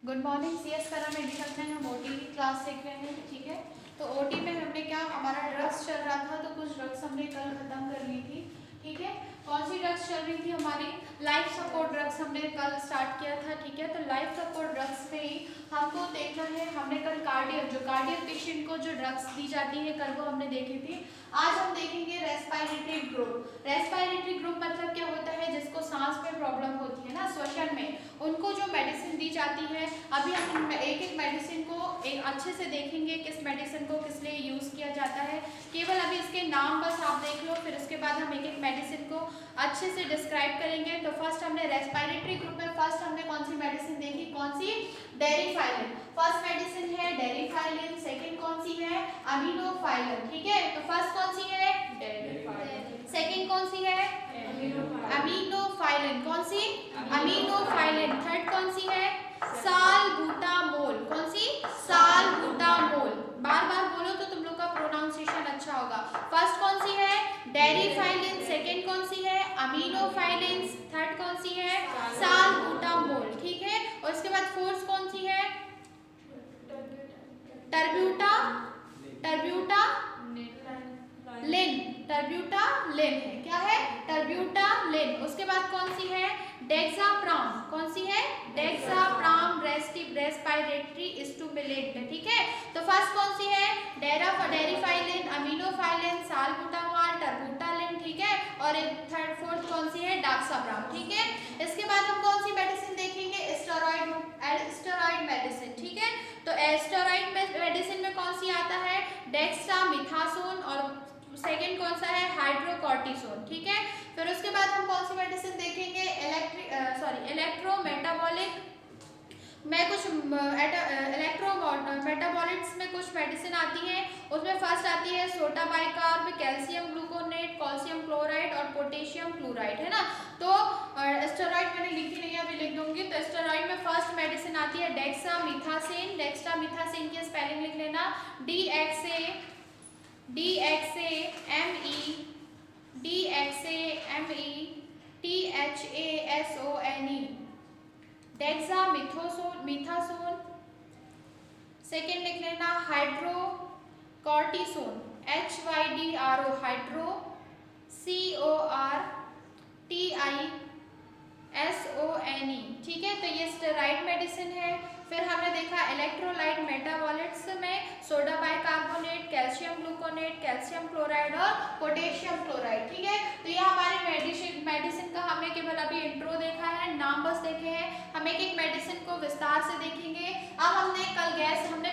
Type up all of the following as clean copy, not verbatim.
Good morning CS करा medical में हम ओटी की क्लास सीख रहे हैं। ठीक है, तो ओटी में हमने क्या हमारा ड्रग्स चल रहा था, तो कुछ ड्रग्स हमने कल खत्म कर ली थी। ठीक है, कौन सी ड्रग्स चल रही थी हमारी? लाइफ सपोर्ट ड्रग्स हमने कल स्टार्ट किया था। ठीक है, तो लाइफ सपोर्ट ड्रग्स में ही हमको देखना है, हमने कल कार्डियक पेशेंट को जो ड्रग्स दी जाती है कल वो हमने देखी थी। आज हम देखेंगे रेस्पिरेटरी ग्रुप। रेस्पिरेटरी ग्रुप मतलब क्या होता है? जिसको सांस में प्रॉब्लम होती है ना, श्वसन में, उनको जो मेडिसिन दी जाती है। अभी हम एक एक मेडिसिन को एक अच्छे से देखेंगे, किस मेडिसिन को किस लिए यूज किया जाता है। केवल अभी इसके नाम बस आप देख लो, फिर उसके बाद हम एक एक मेडिसिन को अच्छे से डिस्क्राइब करेंगे। तो फर्स्ट हमने रेस्पिरेटरी ग्रुप में फर्स्ट हमने कौन सी मेडिसिन देखी? कौन सी? डेरिफाइलिन। फर्स्ट मेडिसिन है डेरिफाइलिन। सेकंड कौन सी है? अमीनोफाइलिन। ठीक है, तो फर्स्ट कौन सी है? डेरिफाइलिन। सेकंड कौन सी है? अमीनोफाइलिन। कौन सी? अमीनोफाइलिन। थर्ड कौन सी है? सालबुटामोल। कौन सी? सालबुटामोल। बार बार बोलो तो तुम लोग का प्रोनाउंसिएशन अच्छा होगा। फर्स्ट कौन सी है? डेरिफाइलिन। सेकंड कौन सी है? अमीनोफाइलिन। थर्ड कौन सी है? सालबुटामोल। ठीक है, और इसके बाद फोर्थ कौन सी है? टर्ब्यूटालिन है। क्या है? टर्ब्यूटालिन। उसके बाद कौन सी है? डेक्साप्राम। कौन सी है? Doxapram respiratory stimulant. ठीक है, तो फर्स्ट कौन सी है? Deriphylline, aminophylline, salbutamol, terbutaline. ठीक है, और थर्ड फोर्थ कौन सी है? डेक्साप्राम। ठीक है, इसके बाद हम कौन सी मेडिसिन देखेंगे? Steroid medicine. ठीक है, तो स्टेरॉइड मेडिसिन में कौन सी आता है? डेक्सामेथासोन, और सेकेंड कौन सा है? हाइड्रोकॉर्टिसोन। ठीक है, फिर उसके बाद हम कौन सी मेडिसिन देखेंगे? इलेक्ट्रोमेटाबॉलिक में कुछ इलेक्ट्रोमेटाबॉलिट्स में कुछ मेडिसिन आती है। उसमें फर्स्ट आती है soda bicarb, calcium gluconate, calcium chloride और पोटेशियम क्लोराइड, है ना। तो स्टेरॉइड मैंने लिखी नहीं है, अभी लिख दूंगी। तो स्टेरॉइड में फर्स्ट मेडिसिन आती है डेक्सामेथासोन। डेक्सामेथासोन की स्पेलिंग लिख लेना, DEXAMETHASON। डेक्सामेथासोन। सेकेंड लिख लेना हाइड्रोकॉर्टिसोन, HYDRO, हाइड्रो CORTISONE। ठीक है, तो ये स्टेरॉइड मेडिसिन है। फिर हमने देखा इलेक्ट्रोलाइट मेटाबॉलिट्स में soda bicarbonate, calcium gluconate, calcium chloride और पोटेशियम क्लोराइड। ठीक है, तो ये हमारे मेडिसिन का हमने केवल अभी इंट्रो देखा है, नाम बस देखे हैं। हम एक एक मेडिसिन को विस्तार से देखेंगे। अब हमने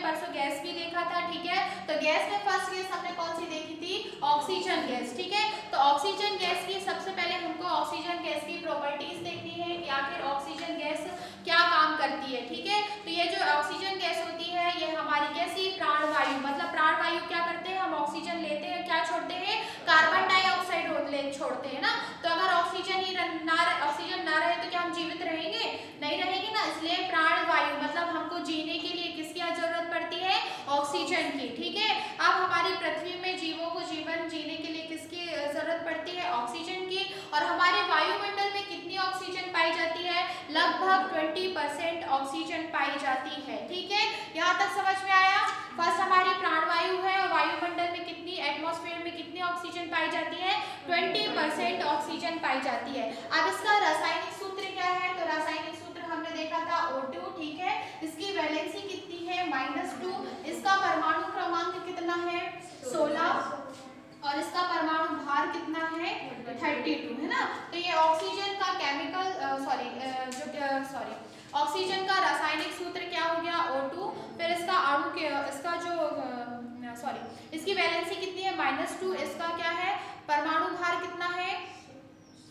परसों गैस भी देखा था। ठीक है, तो गैस में फर्स्ट गैस हमने कौन सी देखी थी? Oxygen gas. ठीक है, तो ऑक्सीजन गैस की सबसे पहले हमको ऑक्सीजन गैस की प्रॉपर्टीज देखनी है कि आखिर ऑक्सीजन गैस क्या काम करती है। ठीक है, तो ये जो ऑक्सीजन गैस होती है ये हमारी कैसी प्राणवायु, मतलब प्राणवायु क्या करते हैं? हम ऑक्सीजन लेते हैं, क्या छोड़ते हैं? कार्बन डाइऑक्साइड छोड़ते हैं ना। तो अगर ऑक्सीजन ना रहे तो क्या हम जीवित रहेंगे? नहीं रहेंगे ना। इसलिए प्राणवायु मतलब हमको जीने के लिए किसकी जरूरत पड़ती है? ऑक्सीजन की। ठीक है, अब हमारी पृथ्वी में जीवों को जीवन जीने के लिए किसकी जरूरत पड़ती है? ऑक्सीजन की। और हमारे वायुमंडल में कितनी ऑक्सीजन पाई जाती है? लगभग 20% ऑक्सीजन पाई जाती है। ठीक है, यहाँ तक समझ में आया? फर्स्ट हमारी प्राणवायु है, और वायुमंडल में कितनी, एटमॉस्फेयर में कितनी ऑक्सीजन पाई जाती है? 20% ऑक्सीजन पाई जाती है। अब इसका रासायनिक सूत्र क्या है? तो रासायनिक सूत्र हमने देखा था O2। ठीक है, इसकी वैलेंसी कितनी है? -2। इसका परमाणु क्रमांक कितना है? 16, और इसका परमाणु भार कितना है? 32, है ना। तो ये ऑक्सीजन का ऑक्सीजन का रासायनिक सूत्र क्या हो गया? O2। फिर इसका इसकी वैलेंसी कितनी है? -2। इसका क्या है? परमाणु भार कितना है?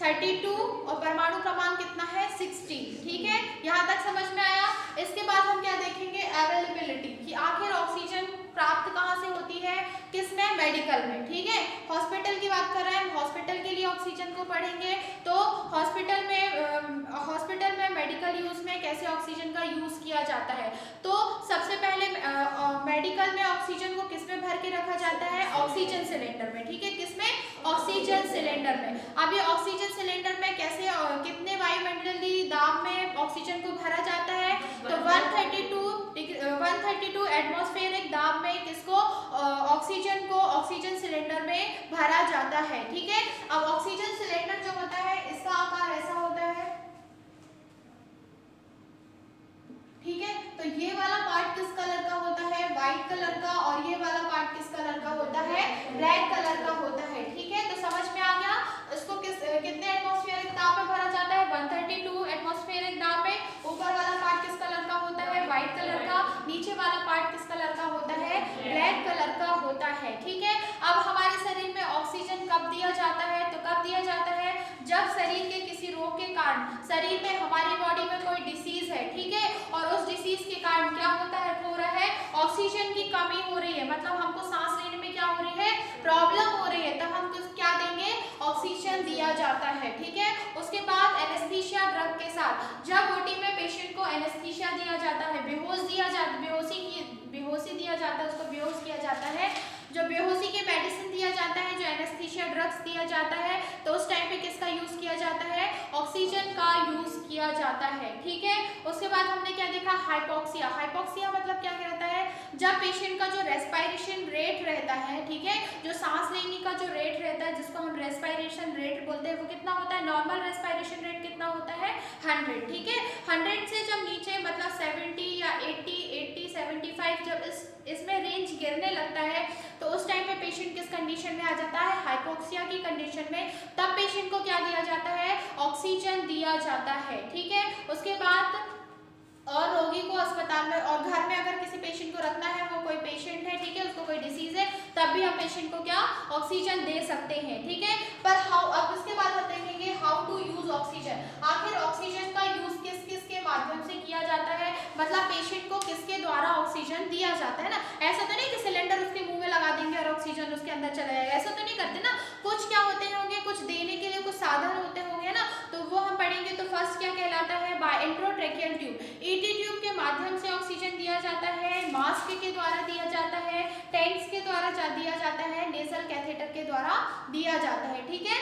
32, और परमाणु क्रमांक कितना है? 16। ठीक है, यहाँ तक समझ में आया? इसके बाद हम क्या देखेंगे? अवेलेबिलिटी, कि आखिर ऑक्सीजन प्राप्त कहाँ से होती है? किसमें? मेडिकल में। ठीक है, हॉस्पिटल की बात कर रहे हैं, हम हॉस्पिटल के लिए ऑक्सीजन को पढ़ेंगे। तो हॉस्पिटल में मेडिकल यूज में कैसे ऑक्सीजन का यूज किया जाता है? तो सबसे पहले मेडिकल में ऑक्सीजन को किसमें भर के रखा जाता है? ऑक्सीजन सिलेंडर में। ठीक है, किसमें? ऑक्सीजन सिलेंडर में। अब ये ऑक्सीजन सिलेंडर में कैसे कितने वायुमंडलीय दाब में ऑक्सीजन को भरा जाता है? तो 130 ऑक्सीजन को ऑक्सीजन सिलेंडर में भरा जाता है। ठीक है, अब ऑक्सीजन सिलेंडर जो होता है इसका आकार ऐसा होता है। ठीक है, तो ये वाला पार्ट किस कलर का होता है, व्हाइट कलर का, और ये वाला पार्ट किस कलर का होता है, रेड कलर का होता है। ठीक है, तो समझ में आ गया। इसको कितने एटमॉस्फेरिक दाब पे भरा जाता है, 132 एटमॉस्फेरिक दाब पे। ऊपर वाला पार्ट किस कलर का होता है, व्हाइट कलर का, नीचे वाला पार्ट किस कलर का होता है, ब्लैक कलर का होता है। ठीक है, अब हमारे शरीर में ऑक्सीजन कब दिया जाता है, तो कब दिया जाता है, जब शरीर के किसी रोग के कारण शरीर में हमारी बॉडी में कोई डिसीज है। ठीक है, और उस डिसीज के कारण क्या होता है, हो रहा है ऑक्सीजन की कमी हो रही है, मतलब हमको सांस लेने में क्या हो रही है, प्रॉब्लम हो रही है, तब हम क्या देंगे, ऑक्सीजन दिया जाता है। ठीक है, उसके बाद एनेस्थीसिया ड्रग के साथ जब ओटी में पेशेंट को एनेस्थीसिया दिया जाता है, बेहोशी दिया जाता है, उसको बेहोश किया जाता है, जो बेहोशी के मेडिसिन दिया जाता है, जो एनेस्थीसिया ड्रग्स दिया जाता है, तो उस टाइम पे किसका यूज किया जाता है, ऑक्सीजन का यूज किया जाता है। ठीक है, उसके बाद हमने क्या देखा, हाइपोक्सिया। हाइपोक्सिया मतलब क्या रहता है, जब पेशेंट का जो रेस्पिरेशन रेट रहता है, ठीक है, जो सांस लेने का जो रेट रहता है, जिसको हम रेस्पिरेशन रेट बोलते हैं, वो कितना होता है, नॉर्मल रेस्पिरेशन रेट कितना होता है, 100। ठीक है, 100 से जब नीचे मतलब 70 या 80, 75 जब इसमें रेंज गिरने लगता है, तो उस टाइम पे पेशेंट किस कंडीशन में आ जाता है, हाइपोक्सिया की कंडीशन में। तब पेशेंट को क्या दिया जाता है, ऑक्सीजन दिया जाता है। ठीक है, उसके बाद और रोगी को अस्पताल में और घर में अगर किसी पेशेंट को रखना है, वो कोई पेशेंट है, ठीक है, उसको कोई डिसीज है, तब भी हम पेशेंट को क्या ऑक्सीजन दे सकते हैं। ठीक है, पर अब इसके बाद हम देखेंगे हाउ टू यूज ऑक्सीजन। आखिर ऑक्सीजन का यूज किस किस के माध्यम से किया जाता है, मतलब पेशेंट को किसके द्वारा ऑक्सीजन दिया जाता है ना। ऐसा तो नहीं कि सिलेंडर उसके मुंह में लगा देंगे और ऑक्सीजन उसके अंदर चला जाएगा, ऐसा तो नहीं करते ना। कुछ क्या होते होंगे, कुछ देने के लिए कुछ साधन होते होंगे ना, तो वो हम पढ़ेंगे। तो फर्स्ट क्या कहलाता है, बाय इंट्रोट्रेकियल ट्यूब। ईटी ट्यूब के माध्यम से ऑक्सीजन दिया जाता है, मास्क के द्वारा दिया जाता है, टैंक्स के द्वारा दिया जाता है, नेजल कैथेटर के द्वारा दिया जाता है। ठीक है,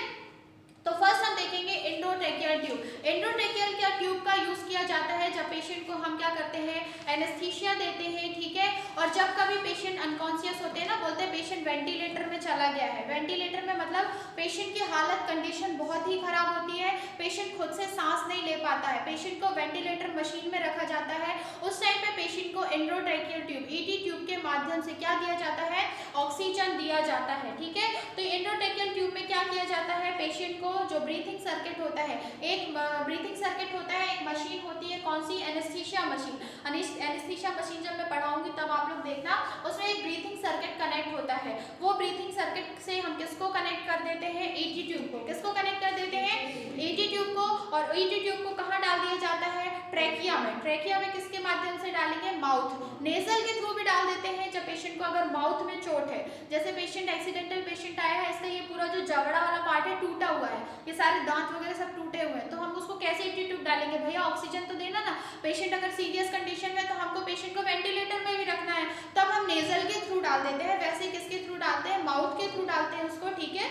तो फर्स्ट हम देखेंगे एंडोट्रेकियल ट्यूब। एंडोट्रेकियल क्या ट्यूब का यूज किया जाता है जब पेशेंट को हम क्या करते हैं, एनेस्थीसिया देते हैं। ठीक है, और जब कभी पेशेंट अनकॉन्शियस होते हैं ना, बोलते हैं पेशेंट वेंटिलेटर में चला गया है। वेंटिलेटर में मतलब पेशेंट की हालत कंडीशन बहुत ही खराब होती है, पेशेंट खुद से सांस नहीं ले पाता है, पेशेंट को वेंटिलेटर मशीन में रखा जाता है। उस टाइम पे पेशेंट को एंडोट्रेकियल ट्यूब, ईटी ट्यूब के माध्यम से क्या दिया जाता है, ऑक्सीजन दिया जाता है। ठीक है, तो एंडोट्रेकियल ट्यूब में क्या किया जाता है, पेशेंट को जो ब्रीथिंग सर्किट होता है, एक ब्रीथिंग सर्किट होता है, एक मशीन होती है, कौन सी, एनेस्थीसिया मशीन। एनेस्थीसिया मशीन जब मैं पढ़ाऊंगी तब आप लोग देखना, उसमें एक ब्रीथिंग सर्किट कनेक्ट होता है। वो ब्रीथिंग सर्किट से हम किसको कनेक्ट कर देते हैं, ईटी ट्यूब को। किसको कनेक्ट कर देते हैं, ईटी ट्यूब को। और ईटी ट्यूब को कहाँ डाल दिया जाता है, ट्रेकिया में। ट्रेकिया में किसके माध्यम से डालेंगे, माउथ, नेजल के थ्रू भी डाल देते हैं। जब पेशेंट को अगर माउथ में चोट है, जैसे पेशेंट एक्सीडेंटल पेशेंट आया है, इसका ये पूरा जो जबड़ा वाला पार्ट है टूटा हुआ है, ये सारे दांत वगैरह सब टूटे हुए हैं, तो हम उसको कैसे ईटी ट्यूब डालेंगे, भैया ऑक्सीजन तो देना ना। पेशेंट अगर सीरियस कंडीशन में, तो हमको पेशेंट को वेंटिलेटर में भी रखना है, तब हम नेजल के थ्रू डाल देते हैं। वैसे किसके थ्रू डालते हैं, माउथ के थ्रू डालते हैं उसको। ठीक है,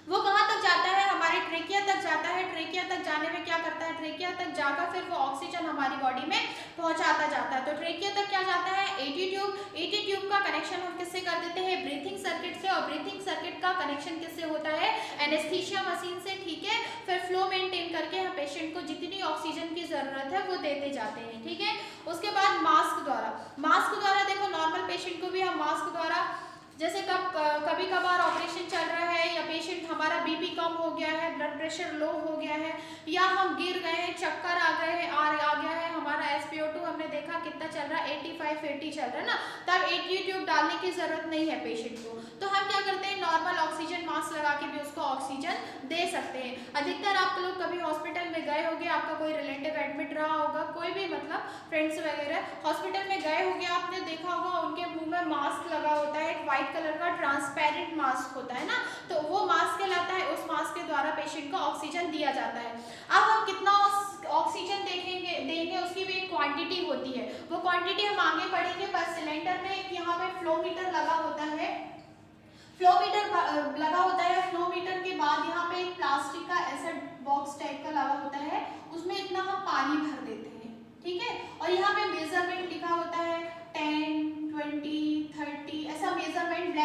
वो कहाँ तक जाता है, हमारे ट्रेकिया तक जाता है। ट्रेकिया तक जाने में क्या करता है, ट्रेकिया तक जाकर फिर वो ऑक्सीजन हमारी बॉडी में पहुंचाता जाता है। तो ट्रेकिया तक क्या जाता है, ईटी ट्यूब। ईटी ट्यूब का कनेक्शन हम किससे कर देते हैं, ब्रीथिंग सर्किट से, और ब्रीथिंग सर्किट का कनेक्शन किससे होता है, एनेस्थीसिया मशीन से। ठीक है, फिर फ्लो मेंटेन करके हम पेशेंट को जितनी ऑक्सीजन की जरूरत है वो देते जाते हैं। ठीक है, उसके बाद मास्क द्वारा देखो, नॉर्मल पेशेंट को भी हम मास्क द्वारा, जैसे कभी कभार ऑपरेशन चल रहा है, या पेशेंट हमारा बीपी कम हो गया है, ब्लड प्रेशर लो हो गया है, या हम गिर गए हैं, चक्कर आ गए हैं, आ गया है, हमारा SpO2 हमने देखा कितना चल रहा है, 85-80 चल रहा है ना, तब ईटी ट्यूब डालने की जरूरत नहीं है पेशेंट को। तो हम क्या करते हैं, नॉर्मल ऑक्सीजन मास्क लगा के भी उसको ऑक्सीजन दे सकते हैं। अधिकतर आप लोग कभी हॉस्पिटल में गए होंगे, आपका कोई रिलेटिव एडमिट रहा होगा, कोई भी मतलब फ्रेंड्स वगैरह हॉस्पिटल में गए होंगे, आपने देखा होगा उनके मुंह में मास्क लगा होता है, व्हाइट कलर का ट्रांसपेरेंट मास्क होता है ना, तो वो मास्क कहलाता है। उस मास्क के द्वारा पेशेंट को ऑक्सीजन दिया जाता है। अब हम कितना ऑक्सीजन देंगे उसकी भी एक क्वांटिटी होती है, वो क्वांटिटी हम आगे पढ़ेंगे। पर सिलेंडर में एक यहाँ पे फ्लो मीटर लगा होता है, फ्लो मीटर के बाद यहाँ पे एक प्लास्टिक का ऐसा बॉक्स टाइप का लगा होता है, उसमें इतना हम पानी भर देते हैं। ठीक है, और यहाँ पे मेजरमेंट लिखा होता है, 10, 20, 30 ऐसा मेजरमेंट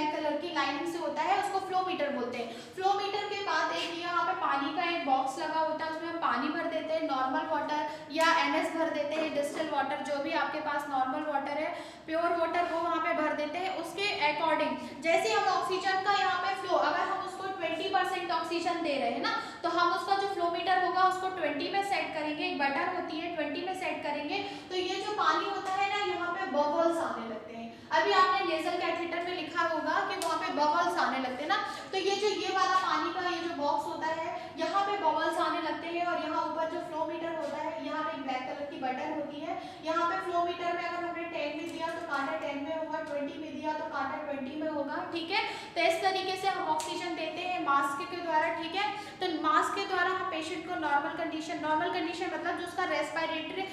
लाइनिंग से होता है उसको फ्लो मीटर बोलते हैं। फ्लो मीटर के बाद एक यहाँ पे पानी का एक बॉक्स लगा होता है, उसमें हम पानी भर देते हैं, नॉर्मल वाटर या NS भर देते हैं, डिस्टिल वाटर, जो भी आपके पास नॉर्मल वाटर है, प्योर वाटर, वो वहाँ पे भर देते हैं। उसके अकॉर्डिंग जैसे हम ऑक्सीजन का यहाँ पे फ्लो, अगर हम उसको 20% ऑक्सीजन दे रहे हैं ना, तो हम उसका जो फ्लो मीटर होगा उसको 20 में सेट करेंगे, एक बटन होती है 20 में सेट करेंगे, तो ये जो पानी होता है ना यहाँ पे बबल्स आने लगते हैं। अभी आपने नेजल कैथेटर में लिखा होगा कि वहाँ पे बबल्स आने लगते हैं ना, तो ये वाला पानी का ये जो बॉक्स होता है यहाँ पे बबल्स आने लगते हैं, और यहाँ ऊपर जो फ्लो मीटर होता है यहाँ पे एक ब्लैक कलर की बटन होती है, यहाँ पे फ्लो मीटर में अगर हमने 10 में दिया तो कांटा 10 में होगा, 20 में दिया तो कांटा 20 में होगा, ठीक है। तो इस तरीके से हम ऑक्सीजन देते हैं मास्क के द्वारा, ठीक है। तो मास्क के द्वारा हम पेशेंट को नॉर्मल कंडीशन मतलब जो उसका रेस्पिरेटरी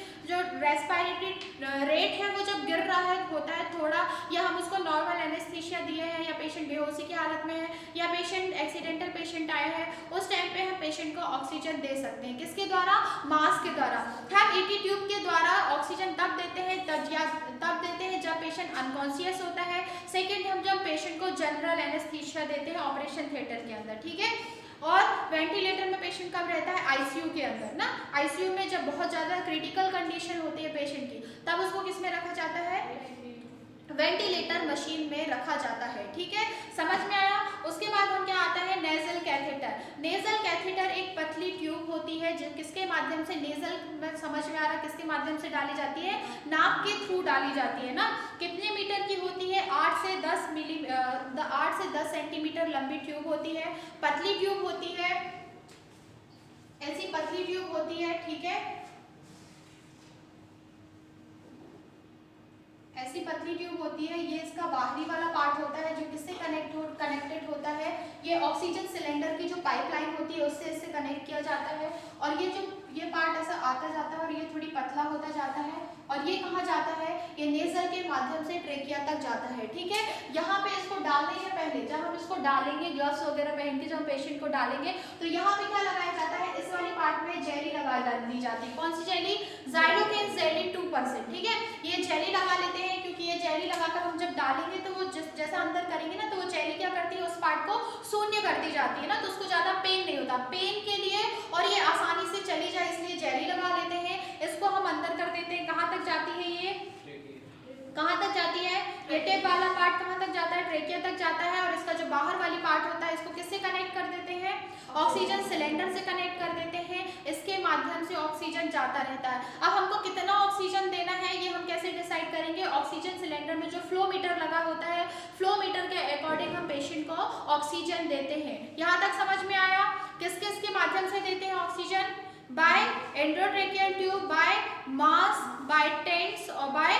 रेट है वो जब गिर रहा है होता है थोड़ा, या हम उसको नॉर्मल एनेस्थीसिया दिए हैं, या पेशेंट बेहोशी की हालत में है, या पेशेंट एक्सीडेंटल पेशेंट आया है, उस टाइम पे हम पेशेंट को ऑक्सीजन दे सकते हैं। किसके द्वारा? मास्क के द्वारा। हम ET ट्यूब के द्वारा ऑक्सीजन तब देते हैं जब पेशेंट अनकॉन्शियस होता है। सेकेंड, हम जब पेशेंट को जनरल एनेस्थीसिया देते हैं ऑपरेशन थिएटर के अंदर, ठीक है। और वेंटिलेटर में पेशेंट कब रहता है? ICU के अंदर ना। ICU में जब बहुत ज़्यादा क्रिटिकल कंडीशन होती है पेशेंट की, तब उसको किस में रखा जाता है? वेंटिलेटर मशीन में रखा जाता है, ठीक है। समझ में आया? उसके बाद हम क्या आता है? Nasal catheter. नेजल कैथेटर एक पतली ट्यूब होती है जो किसके माध्यम से, नेजल में समझ में आ रहा किसके माध्यम से डाली जाती है? नाक के थ्रू डाली जाती है ना। कितने मीटर की होती है? 8 से 10 सेंटीमीटर लंबी ट्यूब होती है, पतली ट्यूब होती है, ऐसी पतली ट्यूब होती है, ठीक है। ऐसी पतली ट्यूब होती है, ये इसका बाहरी वाला पार्ट होता है जो किससे कनेक्टेड होता है? ये ऑक्सीजन सिलेंडर की जो पाइपलाइन होती है उससे इससे कनेक्ट किया जाता है, और ये पार्ट ऐसा आता जाता है और ये थोड़ी पतला होता जाता है, और ये कहाँ जाता है? ये नेजल के माध्यम से ट्रेकिया तक जाता है, ठीक है। यहाँ पे इसको डालने से पहले जब हम इसको डालेंगे, ग्लव्स वगैरह पहन के जब हम पेशेंट को डालेंगे, तो यहाँ पे क्या लगाया जाता है? इस वाली पार्ट में जेली लगा दी जाती है। कौन सी जेली? ज़ाइलोकेन जेली 2%, ठीक है। ये जेली लगा लेते हैं क्योंकि ये जेली लगाकर हम जब डालेंगे तो वो जैसा अंदर करेंगे ना, तो वो जेली क्या करती है? उस पार्ट को शून्य कर दी जाती है ना, तो उसको ज़्यादा पेन नहीं होता। पेन के लिए और ये आसानी से चली जाए इसलिए जेली लगा लेते हैं। इसको हम अंदर कर देते हैं। कहाँ तक जाती है ये? कहाँ तक जाती है? ये टेप वाला पार्ट कहाँ तक जाता है? ट्रेकिया तक जाता है। और इसका जो बाहर वाली पार्ट होता है इसको किससे कनेक्ट कर देते हैं? ऑक्सीजन सिलेंडर से कनेक्ट कर देते हैं। इसके माध्यम से ऑक्सीजन जाता रहता है। अब हमको कितना ऑक्सीजन देना है ये हम कैसे डिसाइड करेंगे? ऑक्सीजन सिलेंडर में जो फ्लो मीटर लगा होता है, फ्लो मीटर के अकॉर्डिंग हम पेशेंट को ऑक्सीजन देते हैं। यहाँ तक समझ में आया? किस किस के माध्यम से देते हैं oxygen? By endotracheal tube, by mask, by tents और बाय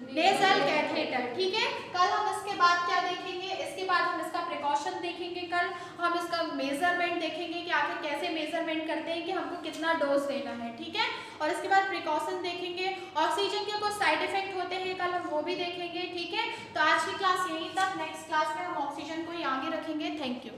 नेजल कैथेटर, ठीक है। कल हम इसके बाद क्या देखेंगे? इसके बाद हम इसका प्रिकॉशन देखेंगे। कल हम इसका मेजरमेंट देखेंगे कि आखिर कैसे मेजरमेंट करते हैं कि हमको कितना डोज देना है, ठीक है। और इसके बाद प्रिकॉशन देखेंगे। ऑक्सीजन के कुछ साइड इफेक्ट होते हैं, कल हम वो भी देखेंगे, ठीक है। तो आज की क्लास यहीं तक। नेक्स्ट क्लास में हम ऑक्सीजन को ही आगे रखेंगे। Thank you.